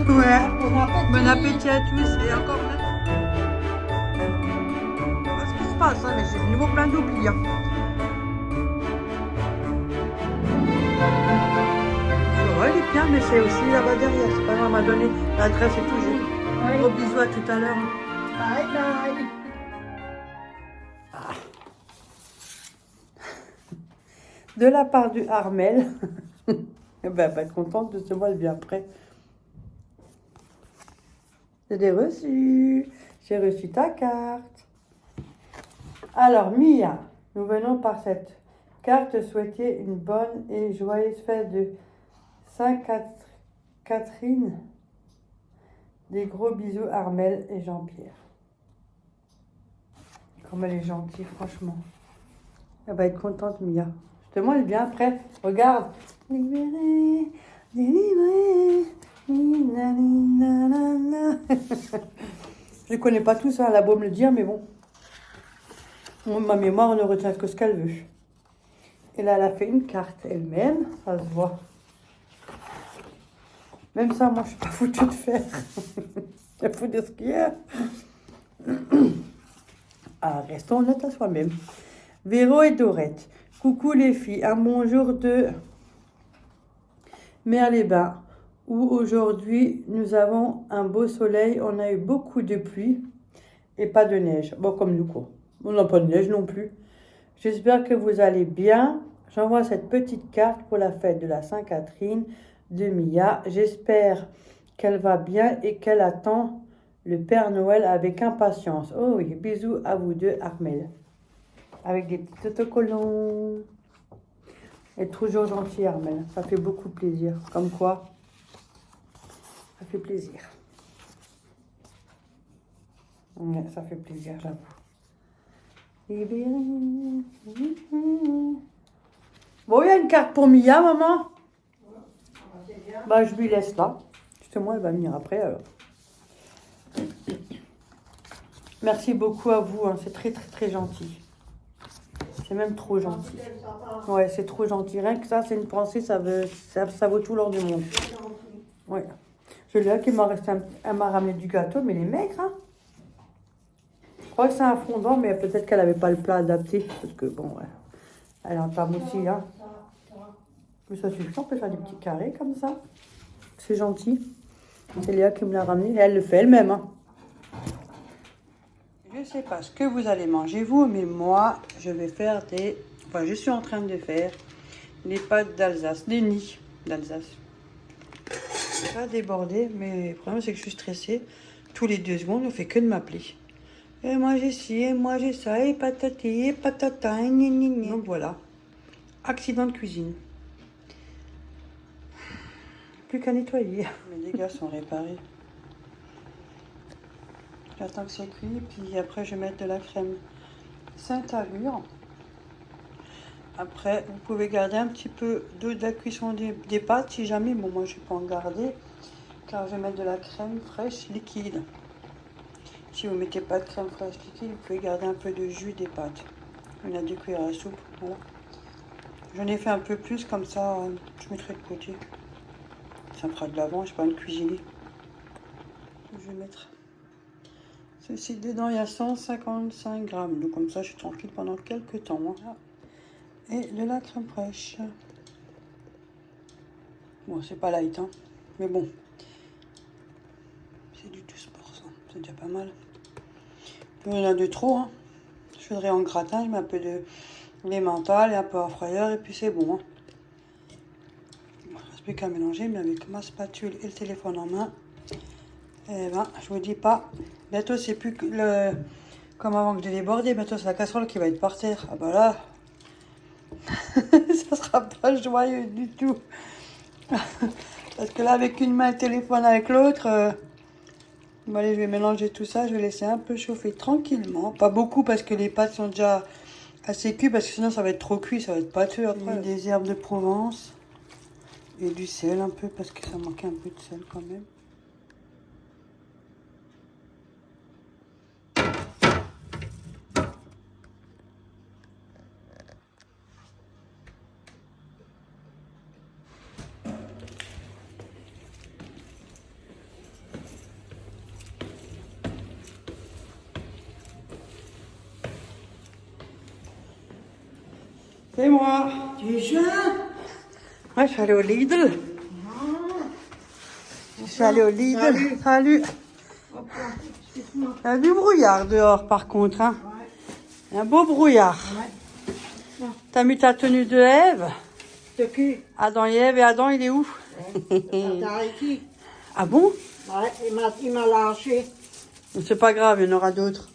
Ouais. Bon appétit à tous et encore merci. Je sais pas ce qui se passe, hein, mais j'ai de nouveau plein d'oublis. Hein. Ouais, il est bien, mais c'est aussi là-bas derrière. C'est pas grave, on m'a donné l'adresse et tout. Gros bisous à tout à l'heure. Bye bye. De la part du Armel. Elle va être contente de ce mois, elle vient après. C'est des reçus. J'ai reçu ta carte. Alors, Mia, nous venons par cette carte souhaiter une bonne et joyeuse fête de Sainte-Catherine. Des gros bisous, Armel et Jean-Pierre. Comme elle est gentille, franchement. Elle va être contente, Mia. Justement, elle vient après. Regarde. Libéré, délivré. Je ne connais pas tout ça, elle a beau me le dire, mais bon. Ma mémoire ne retient que ce qu'elle veut. Et là, elle a fait une carte elle-même, ça se voit. Même ça, moi, je ne suis pas foutue de faire. Je fous de ce qu'il y a. Ah, restons honnêtes à soi-même. Véro et Dorette. Coucou les filles, un bonjour de Mer-les-Bains, où aujourd'hui nous avons un beau soleil. On a eu beaucoup de pluie et pas de neige. Bon, comme nous, quoi. On n'a pas de neige non plus. J'espère que vous allez bien. J'envoie cette petite carte pour la fête de la Sainte-Catherine de Mia. J'espère qu'elle va bien et qu'elle attend le Père Noël avec impatience. Oh oui, bisous à vous deux, Armel. Avec des petits autocollants. Elle est toujours gentille, Armel. Ça fait beaucoup plaisir. Comme quoi, ça fait plaisir. Ouais, ça fait plaisir, j'avoue. Bon, il y a une carte pour Mia, maman. Bah, je lui laisse là. Justement, elle va venir après, alors. Merci beaucoup à vous, hein. C'est très, très, très gentil. C'est même trop gentil. Ouais, c'est trop gentil. Rien que ça, c'est une pensée, ça vaut tout l'or du monde. Ouais. Celui-là qui m'a resté, elle m'a ramené du gâteau, mais il est maigre, hein. Je crois que c'est un fondant, mais peut-être qu'elle n'avait pas le plat adapté. Parce que, bon, ouais. Elle a un femme aussi, hein. Mais ça suffit, on peut faire des petits carrés comme ça. C'est gentil. C'est Léa qui me l'a ramené. Et elle le fait elle-même, hein. Je ne sais pas ce que vous allez manger, vous, mais moi, je vais faire des... Enfin, je suis en train de faire les pâtes d'Alsace, des nids d'Alsace. Pas débordé, mais le problème, c'est que je suis stressée. Tous les 2 secondes, on ne fait que de m'appeler. Et moi, j'ai ci, et moi, j'ai ça, et patati, et patata, et gni, gni, gni. Donc voilà, accident de cuisine. Plus qu'à nettoyer. Mes dégâts sont réparés. J'attends que ça cuit, puis après je vais mettre de la crème Saint-Allure. Après, vous pouvez garder un petit peu de la cuisson des pâtes si jamais. Bon, moi je ne vais pas en garder, car je vais mettre de la crème fraîche liquide. Si vous ne mettez pas de crème fraîche liquide, vous pouvez garder un peu de jus des pâtes. Une à 2 cuillères à soupe, voilà. J'en ai fait un peu plus, comme ça, je mettrai de côté. Ça me fera de l'avant, je ne vais pas me cuisiner. Je vais mettre... Ceci dedans, il y a 155 grammes. Donc comme ça, je suis tranquille pendant quelques temps. Hein. Et de la crème fraîche. Bon, c'est pas light, hein. Mais bon. C'est du 12%. C'est déjà pas mal. Il y en a de trop, hein. Je ferai en gratin, je mets un peu de l'emmental et un peu en frayeur. Et puis c'est bon, hein. Bon, il ne reste plus qu'à mélanger. Mais avec ma spatule et le téléphone en main, eh ben, je vous dis pas. Bientôt, c'est plus que le... Comme avant que j'ai débordé, bientôt c'est la casserole qui va être par terre. Ah bah là, ça sera pas joyeux du tout. Parce que là, avec une main, le téléphone avec l'autre, bon, allez, je vais mélanger tout ça. Je vais laisser un peu chauffer tranquillement. Pas beaucoup parce que les pâtes sont déjà assez cuites, parce que sinon ça va être trop cuit, ça va être pâteux après. Des herbes de Provence et du sel un peu, parce que ça manquait un peu de sel quand même. C'est moi. Déjà? Ouais, je suis allée au Lidl. Je suis allée au Lidl. Salut. Hop là, excuse-moi. Il y a du brouillard dehors, par contre. Hein. Ouais, Il y a un beau brouillard. ouais. T'as mis ta tenue de Ève? De qui? Adam et Ève, et Adam, il est où? T'as arrêté? Ah bon? Ouais, il m'a lâché. C'est pas grave, il y en aura d'autres.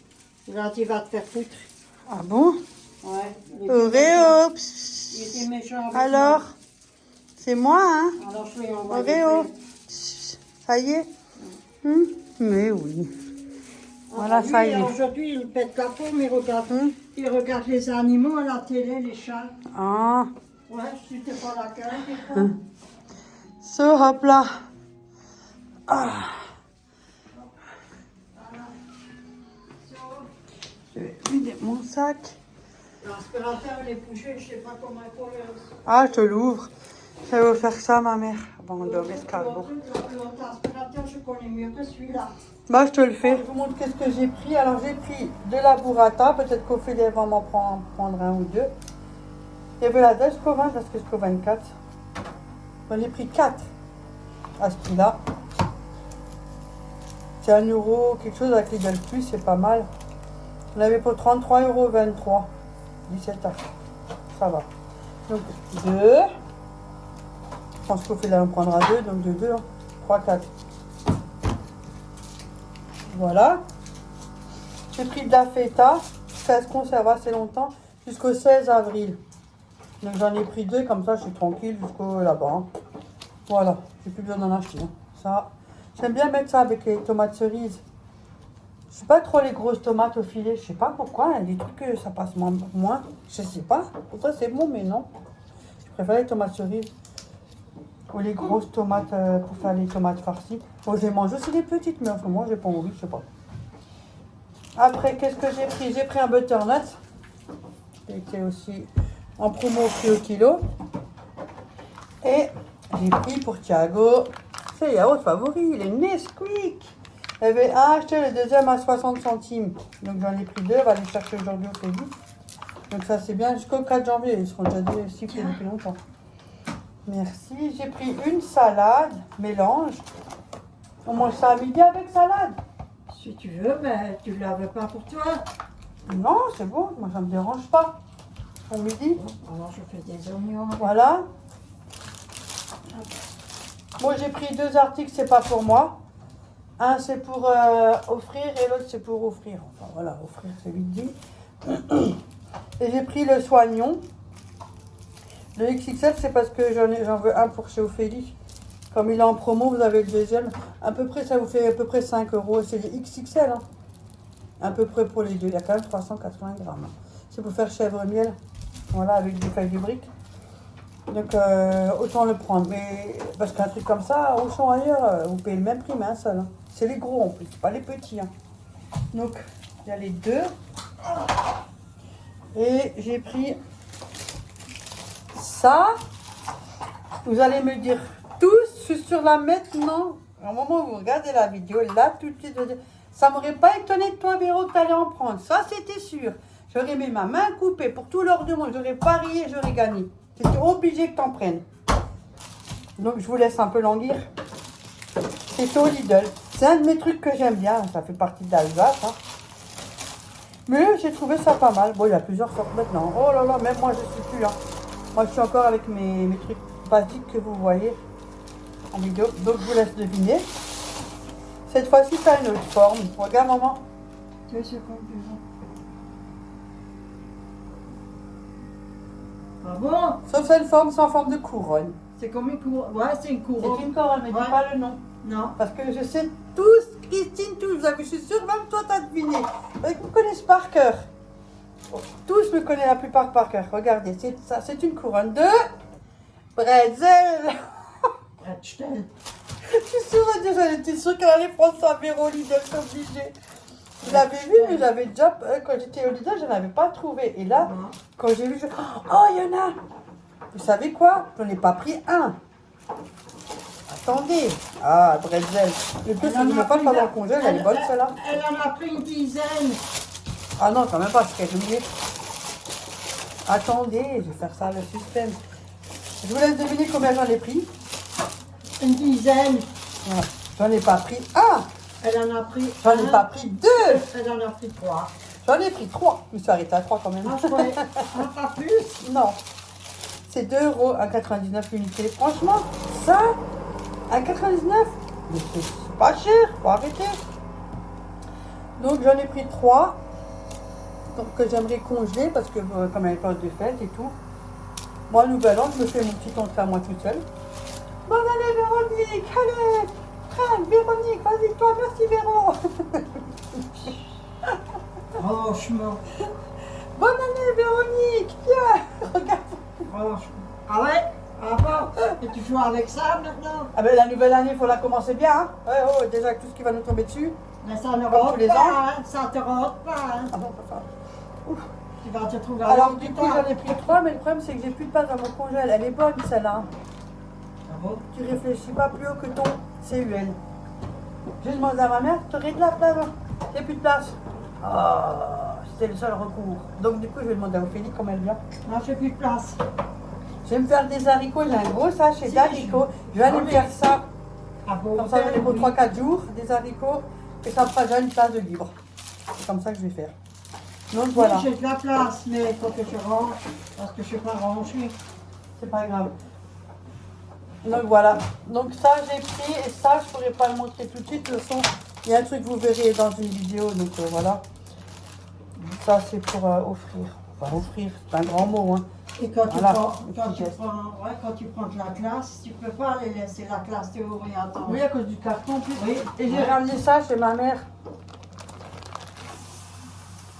Il a dit, va te faire foutre. Ah bon? Ouais. Il était méchant. Oreo. Il était méchant avec Alors? C'est moi, hein? moi. Alors, je lui ai envoyé. Oreo. Ça y est? Mais oui. Voilà, Lui, ça y est. Aujourd'hui, il pète la pomme, Hum. il regarde les animaux à la télé, les chats. Ah. Ouais, si t'es pas l'accueil, des fois. Ce hop là. Ah. Je vais vider mon sac. L'aspirateur, il est bouché, je sais pas comment il faut le... Ah, je te l'ouvre. Ça va faire ça, ma mère. Bon, de l'escargot. L'autre aspirateur, je connais mieux que celui-là. Bah, je te le fais. Je vous montre qu'est-ce que j'ai pris. Alors, j'ai pris de la burrata. Peut-être qu'Ophélie va m'en prendre un ou deux. Il y avait la Desco 20, parce que Desco 24. J'en ai pris 4 à ce prix-là. C'est 1 euro, quelque chose avec les Lidl Plus, c'est pas mal. On avait pour 33,23 €. 17 ans. Ça va. Donc, 2. Je pense qu'Ophélie en prendra 2, donc de 2. 3, 4. Voilà. J'ai pris de la feta. Ça se conserve assez longtemps. Jusqu'au 16 avril. Donc j'en ai pris 2, comme ça je suis tranquille jusqu'au là-bas. Hein. Voilà. J'ai plus besoin d'en acheter. Hein. Ça. J'aime bien mettre ça avec les tomates cerises. Je sais pas trop les grosses tomates au filet. Je sais pas pourquoi. Il y a des trucs que ça passe moins. Je sais pas. Pourtant c'est bon, mais non. Je préfère les tomates cerises. Ou les grosses tomates pour faire les tomates farcies. Bon, je mange aussi les petites, mais en ce moment, j'ai pas envie, je sais pas. Après, qu'est-ce que j'ai pris? J'ai pris un butternut. Qui était aussi en promo prix au kilo. Et j'ai pris pour Thiago ses yaourts favoris, les Nesquik. Il y avait un acheté, le deuxième à 60 centimes. Donc j'en ai pris 2, on va les chercher aujourd'hui au Félix. Donc ça c'est bien jusqu'au 4 janvier, ils seront déjà sifflés depuis longtemps. Merci. J'ai pris une salade, mélange. On mange ça à midi avec salade. Si tu veux, ben, tu ne la veux pas pour toi. Non, c'est bon. Moi, ça ne me dérange pas. Au midi. Alors, je fais des oignons. Voilà. Moi, j'ai pris 2 articles, c'est pas pour moi. Un, c'est pour offrir et l'autre, c'est pour offrir. Enfin, voilà, offrir, c'est vite dit. Et j'ai pris le soignon. Le XXL, c'est parce que j'en veux un pour chez Ophélie. Comme il est en promo, vous avez le deuxième. À peu près, ça vous fait à peu près 5 €. C'est les XXL. Hein. À peu près pour les deux. Il y a quand même 380 grammes. Hein. C'est pour faire chèvre-miel. Voilà, avec des feuilles de briques. Donc, autant le prendre. Mais parce qu'un truc comme ça, au champ ailleurs, vous payez le même prix, mais un seul. Hein. C'est les gros en plus, pas les petits. Hein. Donc, il y a les deux. Et j'ai pris ça. Vous allez me dire tous, je suis sur là maintenant. Au moment où vous regardez la vidéo, là tout de suite, vous dire, ça m'aurait pas étonné de toi, Véro, que tu allais en prendre. Ça, c'était sûr. J'aurais mis ma main coupée pour tout l'heure de moi. J'aurais parié, j'aurais gagné. C'était obligé que tu en prennes. Donc, je vous laisse un peu languir. C'est au Lidl. C'est un de mes trucs que j'aime bien. Ça fait partie d'Alsace. Hein. Mais j'ai trouvé ça pas mal. Bon, il y a plusieurs sortes maintenant. Oh là là, même moi, je suis plus. Hein. Moi, je suis encore avec mes trucs basiques que vous voyez en vidéo. Donc, je vous laisse deviner. Cette fois-ci, ça a une autre forme. Regarde, maman. 2 secondes, 2 secondes. Ah bon? Sauf cette forme, c'est en forme de couronne. C'est comme une couronne. Ouais, c'est une couronne. C'est une couronne, mais dis pas le nom. Non. Parce que je sais tous, Christine, tous, vous avez, je suis sûre, même toi, t'as deviné. Ils me connaissent par cœur. Tous me connaissent la plupart par cœur. Regardez, c'est ça, c'est une couronne de bretzel. Bretzel. J'étais sûre qu'elle allait prendre ça, Véro Lidl, c'est obligé. Je l'avais vu, mais j'avais déjà, quand j'étais au Lidl, je n'en avais pas trouvé. Et là, quand j'ai vu, oh, il y en a. Vous savez quoi? Je n'en ai pas pris un. Attendez. Ah, bretzel. Le plus, je ne mets pas pendant le congé, elle est bonne, celle-là. Elle en a pris une dizaine. Ah non, quand même pas, c'est qu'elle est oubliée. Attendez, je vais faire ça, le suspense. Je vous laisse deviner combien j'en ai pris. Une dizaine. Voilà. J'en ai pas pris un. Elle en a pris J'en ai un. pas pris deux. Elle en a pris 3. J'en ai pris 3. Je me suis arrêtée à 3 quand même. Ah, je croyais. Ah, pas plus. Non. C'est 2 € à 99 unités. Franchement, ça, à 99, mais c'est pas cher. Faut arrêter. Donc j'en ai pris 3. Donc que j'aimerais congeler parce que comme elle est de fête et tout. Moi, nouvel an, je me fais mon petit entrée à moi toute seule. Bonne année Véronique, allez, Crème, Véronique, vas-y toi, merci Véro. Franchement. Bonne année Véronique, viens, regarde. Franchement. Ah ouais? Ah bon? Et tu joues avec ça maintenant? Ah ben la nouvelle année, il faut la commencer bien. Hein. Ouais, oh, déjà avec tout ce qui va nous tomber dessus. Mais ça ne Comme rentre tous les pas, ans. hein. Ça te rentre pas, hein. Ah bon, enfin. Ouf. Tu vas te trouver Alors avec du du coup, temps. j'en ai pris 3, mais le problème c'est que j'ai plus de place dans mon congèle. Elle est bonne celle-là. Ah bon? Tu réfléchis pas plus haut que ton CUL. J'ai demandé à ma mère, tu aurais de la place, il n'y a plus de place. Ah, c'était le seul recours. Donc du coup, je vais demander à Ophélie comment elle vient. Moi, j'ai plus de place. Je vais me faire des haricots, j'ai un gros sachet d'haricots. Je vais aller me faire ça, Ah bon? comme ça j'en ai pour Oui. 3-4 jours, des haricots, et ça me fera déjà une place de libre. C'est comme ça que je vais faire. Donc voilà, Oui, j'ai de la place, mais il faut que je range, parce que je ne suis pas rangée. c'est pas grave. Donc voilà, donc ça j'ai pris, et ça je pourrais pas le montrer tout de suite, le son, il y a un truc que vous verrez dans une vidéo, donc voilà. Ça c'est pour offrir, enfin offrir, c'est un grand mot, hein. Et quand tu, Voilà. quand tu prends de la classe, tu peux pas les laisser la classe dehors et attendre. Oui, à cause du carton en plus. Oui. Et j'ai Ouais. ramené ça chez ma mère.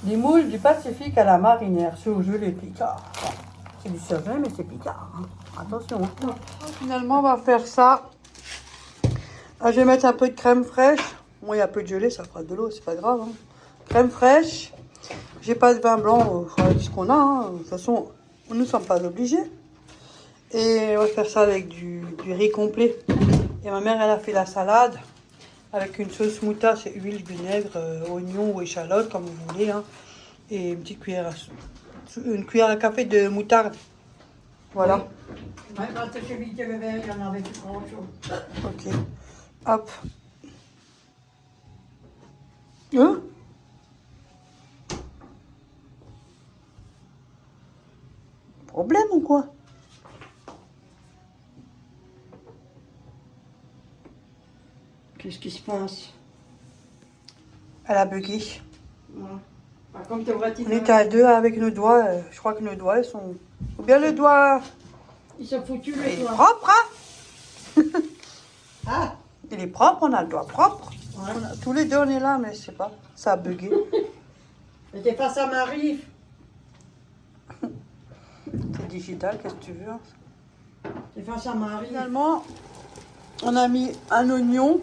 Des moules du Pacifique à la marinière, surgelés Picard. C'est du surgelé, mais c'est Picard. Hein. Attention. Hein. Finalement, on va faire ça. Ah, je vais mettre un peu de crème fraîche. Bon, il y a un peu de gelée, ça fera de l'eau, c'est pas grave. Hein. Crème fraîche. J'ai pas de vin blanc, il faudra dire ce qu'on a. Hein. De toute façon, nous ne sommes pas obligés. Et on va faire ça avec du riz complet. Et ma mère, elle a fait la salade avec une sauce moutarde, c'est huile, vinaigre, oignon ou échalote, comme vous voulez. Hein. Et une petite une cuillère à café de moutarde. Voilà. Ouais, quand j'ai vidé le verre, il y en avait plus grand chose. Ok. Hop. Hein? Problème ou quoi? Qu'est-ce qui se passe? Elle a bugué. Ouais. Bah, comme devrait On était à deux avec nos doigts. Je crois que nos doigts, ils sont... Ou bien le doigt... Ils sont foutus Il le est doigt. propre, hein? Ah! Il est propre, on a le doigt propre. Ouais. Tous les deux, on est là, mais je sais pas. Ça a bugué. Mais t'es face à Marie. C'est digital, qu'est-ce que tu veux? Hein? T'es face à Marie. Finalement, on a mis un oignon.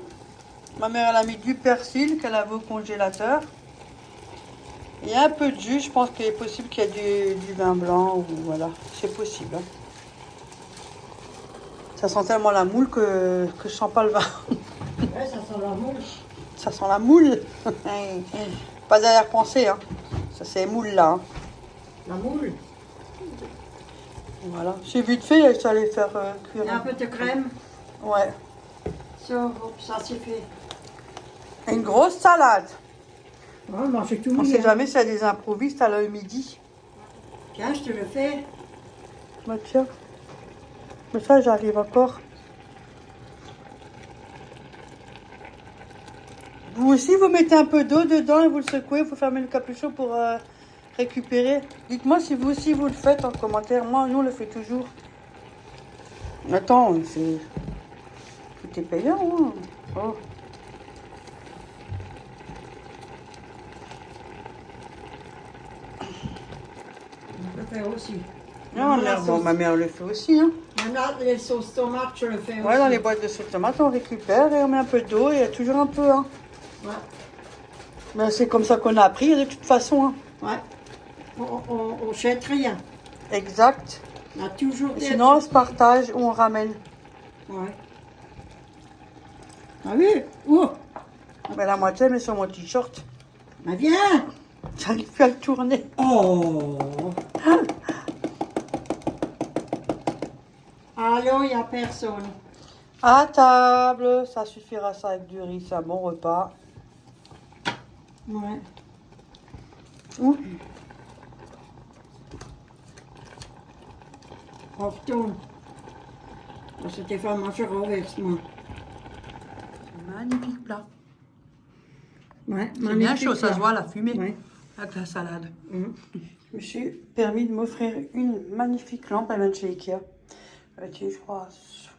Ma mère, elle a mis du persil qu'elle avait au congélateur. Et un peu de jus. Je pense qu'il est possible qu'il y ait du vin blanc. Ou voilà, c'est possible. Hein. Ça sent tellement la moule que je sens pas le vin. Ouais, ça sent la moule. Ça sent la moule. Pas d'arrière-pensée. Hein. Ça, c'est moule là. Hein. La moule. Voilà. C'est vite fait, ça allait faire cuire. Et un peu de crème. Ouais. Ça c'est fait. Une grosse salade. Ouais, mangez tout. On ne sait jamais s'il y a des improvistes à l'heure midi. Tiens, je te le fais. Bah tiens. Mais ça, j'arrive encore. Vous aussi, vous mettez un peu d'eau dedans et vous le secouez. Vous fermez le capuchon pour récupérer. Dites-moi si vous aussi, vous le faites en commentaire. Moi, nous, on le fait toujours. Attends, c'est... Tout est payant, hein. Oh. Je le fais aussi. Non, ma mère le fait aussi, hein. Même là, les sauces tomates, je le fais aussi. Ouais, dans les boîtes de sauce tomate, on récupère et on met un peu d'eau et il y a toujours un peu, hein. Ouais. Ben, c'est comme ça qu'on a appris de toute façon, hein. Ouais. On jette rien. Exact. On a toujours Et des... sinon, on se partage ou on ramène. Ouais. Ah oui? Oh! Ben, la moitié, elle met sur mon t-shirt. Bah viens! J'arrive plus à le tourner. Oh! Allô, il n'y a personne. À table, ça suffira ça avec du riz, c'est un bon repas. Ouais. Ouh. On retourne. C'était vraiment renverse, moi. Magnifique plat. Ouais, C'est bien chaud, ça se voit la fumée Ouais. avec la salade. Mhm. Je me suis permis de m'offrir une magnifique lampe, elle vient de chez Ikea. Elle était, je crois,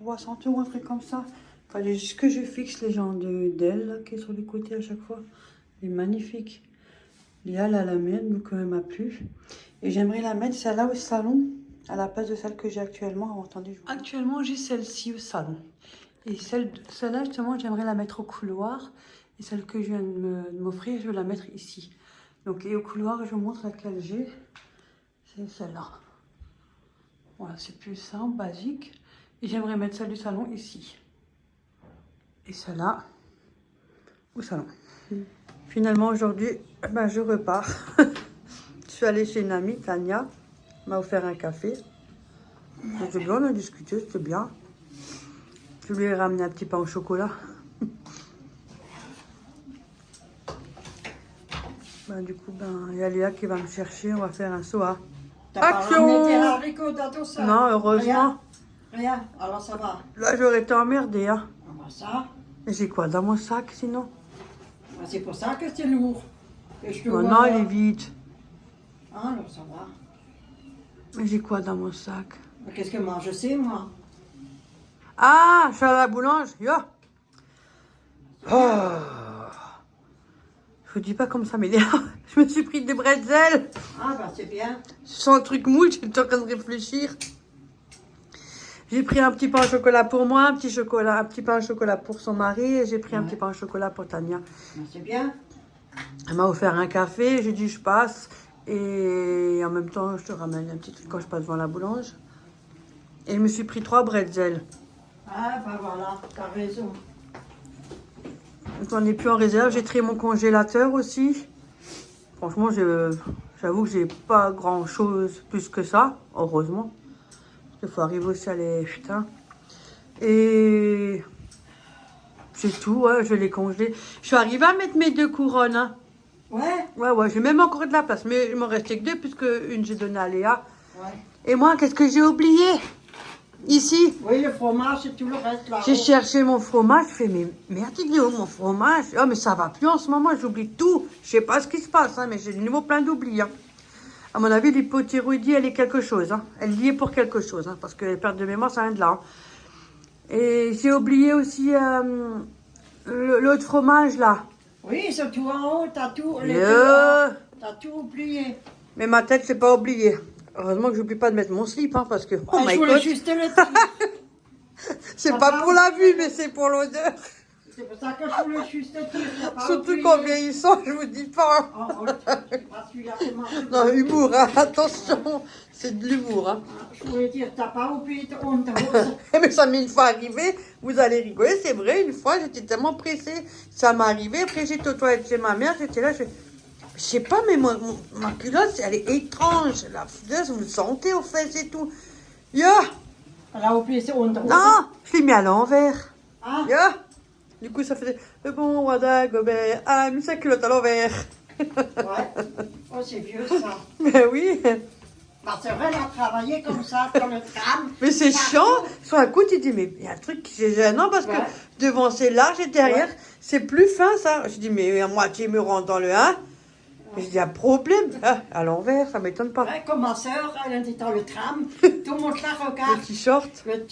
60 €, un truc comme ça. Fallait juste que je fixe les gens d'elle, là, qui est sur les côtés à chaque fois. Elle est magnifique. Léa, elle a la mienne, donc elle m'a plu. Et j'aimerais la mettre celle-là au salon, à la place de celle que j'ai actuellement. Oh, attendez, actuellement, j'ai celle-ci au salon. Et celle-là, justement, j'aimerais la mettre au couloir. Et celle que je viens de m'offrir, je vais la mettre ici. Donc, et au couloir, je vous montre laquelle j'ai. C'est celle-là. Voilà, c'est plus simple, basique. Et j'aimerais mettre celle du salon ici. Et celle-là au salon. Finalement, aujourd'hui, ben, je repars. Je suis allée chez une amie, Tania, m'a offert un café. C'était bien, on a discuté, c'était bien. Je lui ai ramené un petit pain au chocolat. Ben, du coup, ben, il y a Léa qui va me chercher, on va faire un saut à T'as pas action. ramené tes haricots dans tout ça? Non, heureusement. Rien, alors ça va. Là, j'aurais été emmerdée. Hein. Ah bah ça, Mais j'ai quoi dans mon sac sinon? bah c'est pour ça que c'est lourd. Et je te vois Non, là. il est vide. Ah, alors ça va. Mais j'ai quoi dans mon sac? Mais qu'est-ce que moi je sais, moi? Ah, je suis à la boulange. Yo. Oh. Je vous dis pas comme ça m'énerve. Je me suis pris des bretzels. Ah bah c'est bien. Je sens un truc mou, j'étais en train de réfléchir. J'ai pris un petit pain au chocolat pour moi, un petit pain au chocolat pour son mari, et j'ai pris un petit pain au chocolat pour Tania. Bah, c'est bien. Elle m'a offert un café, j'ai dit je passe, et en même temps je te ramène un petit truc quand je passe devant la boulange. Et je me suis pris 3 bretzels. Ah bah voilà, t'as raison. J'en ai plus en réserve, j'ai trié mon congélateur aussi. Franchement, j'avoue que j'ai pas grand chose plus que ça, heureusement. Il faut arriver aussi à les... Putain. Et... c'est tout, ouais, je vais les congeler. Je suis arrivée à mettre mes 2 couronnes. Hein. Ouais. Ouais, j'ai même encore de la place. Mais il m'en restait que 2 puisque une j'ai donnée à Léa. Ouais. Et moi, qu'est-ce que j'ai oublié? Ici. Oui, le fromage et tout le reste là. J'ai cherché mon fromage. Je fais, mais merde, il est où mon fromage? Oh, mais ça va plus en ce moment, j'oublie tout. Je sais pas ce qui se passe, hein, mais j'ai de nouveau plein d'oublis. Hein. À mon avis, l'hypothyroïdie, elle est quelque chose. Hein. Elle y est pour quelque chose, hein, parce que les pertes de mémoire, ça vient de là. Hein. Et j'ai oublié aussi l'autre fromage, là. Oui, c'est tout en haut, t'as tout. T'as tout oublié. Mais ma tête, c'est pas oublié. Heureusement que j'oublie pas de mettre mon slip, hein, parce que... Oh Ah, my je voulais God. juste le dire. C'est pas pour la vue, mais c'est pour l'odeur. C'est pour ça que je voulais juste le dire. t'as pas Surtout oublié. qu'en vieillissant, je vous dis pas. Oh, oh, c'est pas celui-là qui m'a fait. Non, humour, hein. Attention, c'est de l'humour. Hein. Je voulais dire, t'as pas oublié ton honte. Mais ça m'est une fois arrivé, vous allez rigoler, c'est vrai, une fois, j'étais tellement pressée, ça m'est arrivé, après j'étais aux toilettes chez ma mère, j'étais là, je sais pas, mais ma culotte, elle est étrange, la foudeuse, vous le sentez aux fesses et tout. Yo, Elle a oublié son honte. non, je l'ai mis à l'envers. Ah, Yo, du coup, ça faisait, le bon roi d'Agobert a mis sa culotte à l'envers. ouais. Oh, c'est vieux ça. Mais oui, Bah, c'est vrai, elle a travaillé comme ça, dans le tram. mais c'est Partout. chiant. Sur un coup, tu dis, mais il y a un truc qui est gênant parce Ouais. que devant c'est large et derrière, Ouais. c'est plus fin ça. Je dis, mais à moitié me rentre dans le 1. Je dis, un problème. Ah, à l'envers, ça m'étonne pas. Ouais, comme ma soeur, elle était dans le tram. Tout le monde la Le regarde. t-shirt. Ouais,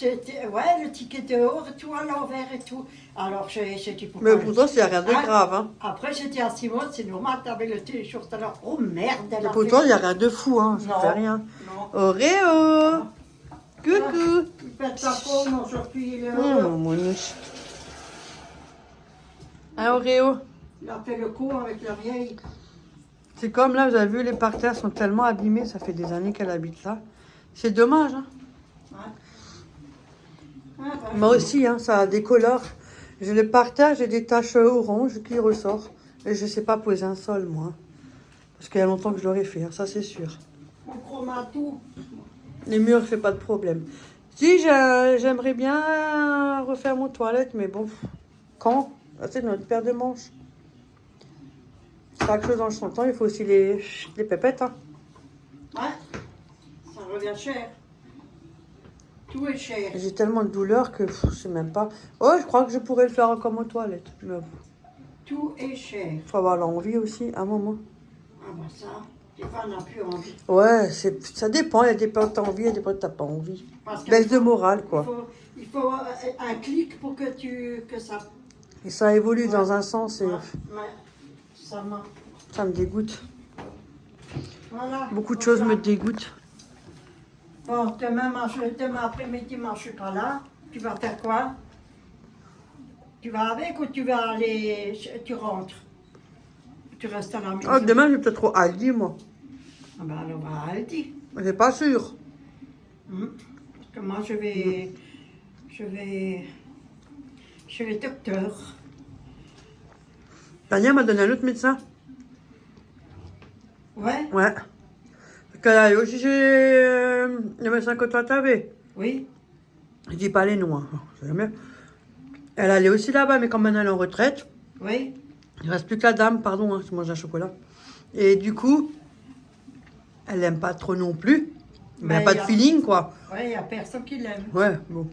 le ticket dehors, tout à l'envers et tout. Alors, j'ai dit Mais pourquoi. pourtant, c'est rien de Ah, grave. Hein. Après, j'ai dit à Simone, c'est normal, t'avais le t-shirt alors. Oh merde, elle Mais a pourtant, fait- il n'y a rien de fou. Hein. Ça Non. fait rien. Non. Oreo. Coucou. Il pète sa forme aujourd'hui. Il, Mon niche. Un Oreo. il a fait le coup avec la vieille. C'est comme là, vous avez vu, les parterres sont tellement abîmés. Ça fait des années qu'elle habite là. C'est dommage. Hein. Ouais. Ah, bah, Moi aussi, hein, ça décolore. Je le partage, j'ai des taches oranges qui ressortent. Et je ne sais pas poser un sol, moi. Parce qu'il y a longtemps que je l'aurais fait, hein, ça c'est sûr. on chroma tout. Les murs, c'est pas de problème. Si, j'aimerais bien refaire mon toilette, mais bon, quand? Ah, c'est notre paire de manches. Chaque chose en son temps, il faut aussi les pépettes. Hein. Ouais, ça revient cher. Tout est cher. J'ai tellement de douleur que je sais même pas. Oh, je crois que je pourrais le faire encore mon toilette. Mais Tout est cher. faut avoir l'envie aussi, à un moment. Ah bah ça, des fois on n'a plus envie. Ouais, ça dépend. Il y a des fois que t'as envie, il y a des fois que t'as pas envie. Parce Baisse de morale, quoi. Il faut un clic pour que ça... Et ça évolue Ouais. dans un sens et Ouais, ça marche. ça me dégoûte. Voilà. Beaucoup de Comme choses ça. me dégoûtent. Bon, demain après-midi, moi, je suis pas là. Tu vas faire quoi? Tu vas avec ou tu vas aller... Tu rentres? Tu restes à la maison? Oh, demain, je vais peut-être au Aldi, moi. Ah ben, alors, on va Aldi. Mais c'est pas sûr. Parce que moi, je vais chez le docteur. Tania m'a donné un autre médecin. Ouais? Ouais. Parce qu'elle allait aussi chez le médecin que toi t'avais. Oui? Je dis pas les noms. Hein. C'est jamais. Elle allait aussi là-bas, mais comme maintenant elle est en retraite, Oui? il reste plus que la dame, pardon, hein, je mange un chocolat. Et du coup, elle aime pas trop non plus. Mais elle a pas de feeling, quoi. Ouais, il n'y a personne qui l'aime. Ouais, bon.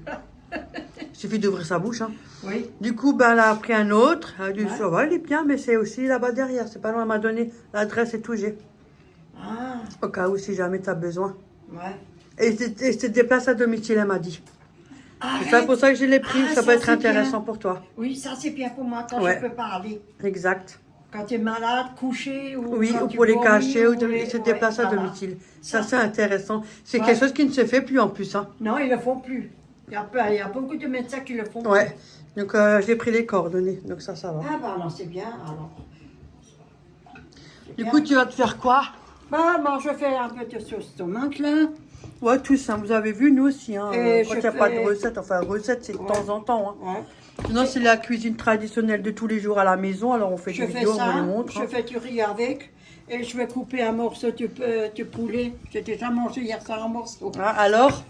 Il suffit d'ouvrir sa bouche. Hein. Oui? Du coup, ben, elle a pris un autre. Elle a dit, Ouais. ça va, il est bien, mais c'est aussi là-bas derrière. C'est pas loin, elle m'a donné l'adresse et tout, j'ai. Ah, Au cas où, si jamais tu as besoin. ouais. Et je te déplace à domicile, elle m'a dit. C'est Arrête. pour ça que je l'ai pris. Ah, ça peut être c'est intéressant bien. pour toi. Oui, ça c'est bien pour moi quand Ouais. je peux pas aller. Exact. Quand tu es malade, couché ou Oui, quand ou tu pour les vomis, cacher, ou les- se ouais, déplacer à voilà. domicile. Ça, Ça. c'est intéressant. C'est Ouais. quelque chose qui ne se fait plus en plus. Hein. Non, ils le font plus. Il y a beaucoup de médecins qui le font Ouais. plus. Donc, j'ai pris les coordonnées. Donc, ça va. Ah bah non, c'est bien alors. C'est Du bien. coup, tu vas te faire quoi? Bah, moi je fais un peu de sauce tomate là. Ouais, tous. Hein. Vous avez vu, nous aussi. Hein. Et Quand je il n'y a pas de fais- recette, enfin, recette, c'est de Ouais. temps en temps. Hein. Ouais. Sinon, c'est la cuisine traditionnelle de tous les jours à la maison. Alors, on fait Je des fais vidéos, on ça, vous les montre. je Hein. fais du riz avec et je vais couper un morceau de poulet. J'ai déjà mangé hier soir un morceau. Ah, alors,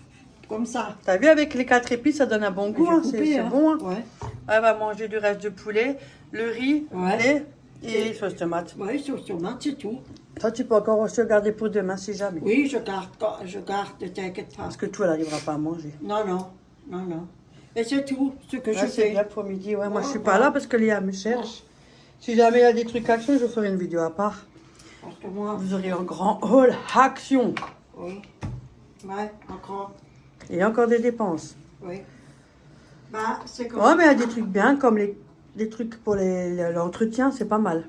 Comme ça. t'as vu, avec les 4 épices, ça donne un bon goût. J'ai Hein. coupé, C'est hein. bon. Hein. Ouais. Elle va manger du reste de poulet, le riz, Ouais. lait et sauce tomate. Ouais, sauce tomate, c'est tout. Ça, tu peux encore aussi garder pour demain si jamais. Oui, je garde, t'inquiète pas. Parce que tout, elle n'arrivera pas à manger. Non, non, non, non. Et c'est tout ce que je Ouais, c'est fais. bien pour midi. Ouais, moi, je suis Ouais, pas ouais. là parce que Léa me cherche. Si jamais il y a des trucs action, je ferai une vidéo à part. Parce que moi, Vous aurez un grand hall action. oui. Ouais, encore. Et encore des dépenses. Oui. Bah, c'est comme Ouais, mais il y a des trucs bien, comme des trucs pour l'entretien, c'est pas mal.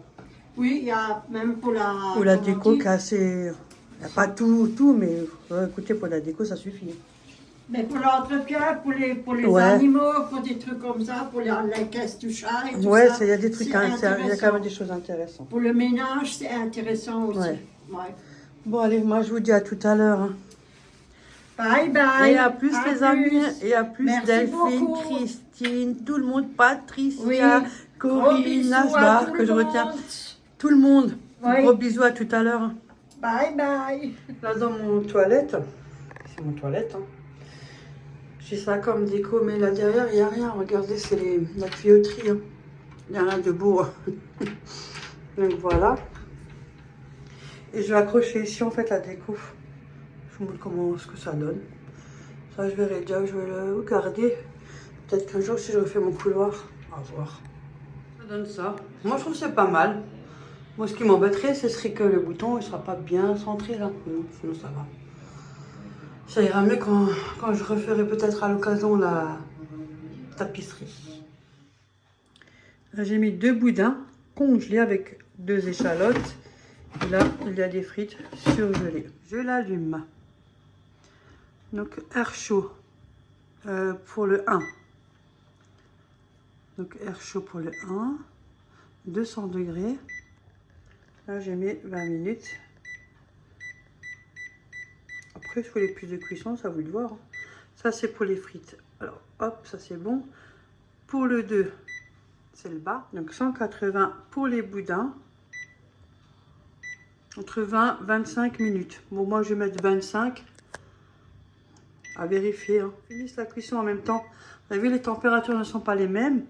Oui, il y a même pour la... Ou la comment déco on dit qui est assez... Il n'y a pas tout, mais écoutez, pour la déco, ça suffit. Mais pour l'entretien, pour les Ouais. animaux, pour des trucs comme ça, pour les caisses du chat et tout Ouais, ça. il y a des trucs, c'est hein, il y a quand intéressant. même des choses intéressantes. Pour le ménage, c'est intéressant aussi. Ouais. Ouais. Bon, allez, moi, je vous dis à tout à l'heure. Hein. Bye bye. Et à plus, À les plus. amis. Et à plus, Merci Delphine, beaucoup. Christine, tout le monde, Patricia, Oui. Gros Corinne, bisous Nasba, à tout que le je retiens. monde. Tout le monde. Oui. Gros bisous, à tout à l'heure. Hein. Bye bye. Là, dans mon toilette, c'est mon toilette. Hein. J'ai ça comme déco, mais là derrière, il n'y a rien. Regardez, c'est la tuyauterie. Hein. Il n'y a rien de beau. Hein. Donc voilà. Et je vais accrocher ici, en fait, la déco. Je vous montre comment, ce que ça donne. Ça, je verrai déjà, je vais le garder. Peut-être qu'un jour, si je refais mon couloir, on va voir. Ça donne ça. Moi, je trouve que c'est pas mal. Moi, ce qui m'embêterait, ce serait que le bouton ne sera pas bien centré là. Sinon, ça va. Ça ira mieux quand je referai peut-être à l'occasion la tapisserie. Là, j'ai mis 2 boudins congelés avec 2 échalotes. Et là, il y a des frites surgelées. Je l'allume. Donc, air chaud pour le 1. Donc, air chaud pour le 1. 200 degrés. Là, j'ai mis 20 minutes. Après, je fais les plus de cuisson, ça vous le voir. Ça, c'est pour les frites. Alors, hop, ça c'est bon. Pour le 2, c'est le bas. Donc, 180 pour les boudins. Entre 20 et 25 minutes. Bon, moi, je vais mettre 25. à vérifier. Hein. Finissent la cuisson en même temps. Vous avez vu, les températures ne sont pas les mêmes,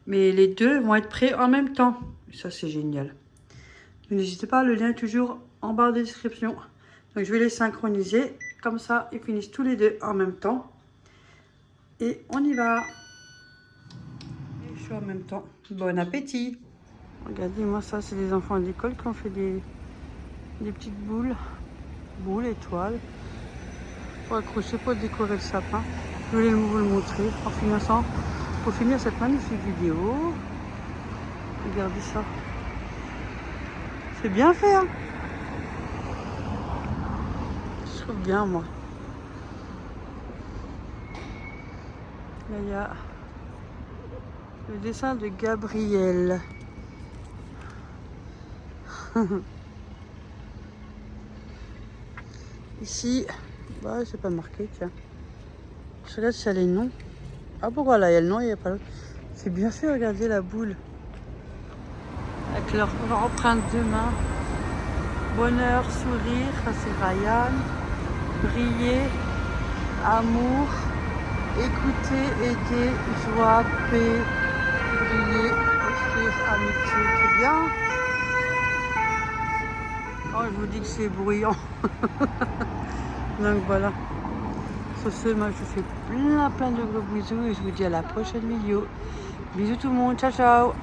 mais les deux vont être prêts en même temps. Et ça, c'est génial. N'hésitez pas, le lien est toujours en barre de description. Donc, je vais les synchroniser. Comme ça, ils finissent tous les deux en même temps. Et on y va. Et je suis en même temps. Bon appétit. Regardez, moi, ça, c'est des enfants d'école qui ont fait des petites boules. Boules, étoiles. Pour accrocher, pour décorer le sapin. Je voulais vous le montrer pour finir cette magnifique vidéo. Regardez ça. C'est bien fait, hein? Je trouve bien, moi. Là, il y a le dessin de Gabriel. Ici, bah, c'est pas marqué, tiens. Je regarde s'il y a les noms. Ah, bon, voilà, il y a le nom, il n'y a pas l'autre. C'est bien fait, regardez la boule. Avec leur empreinte de main. Bonheur, sourire, ça c'est Ryan. Briller, amour, écouter, aider, joie, paix, briller, offrir, amitié. C'est bien. Oh, je vous dis que c'est bruyant. Donc voilà. Sur ce, moi je vous fais plein de gros bisous et je vous dis à la prochaine vidéo. Bisous tout le monde, ciao ciao.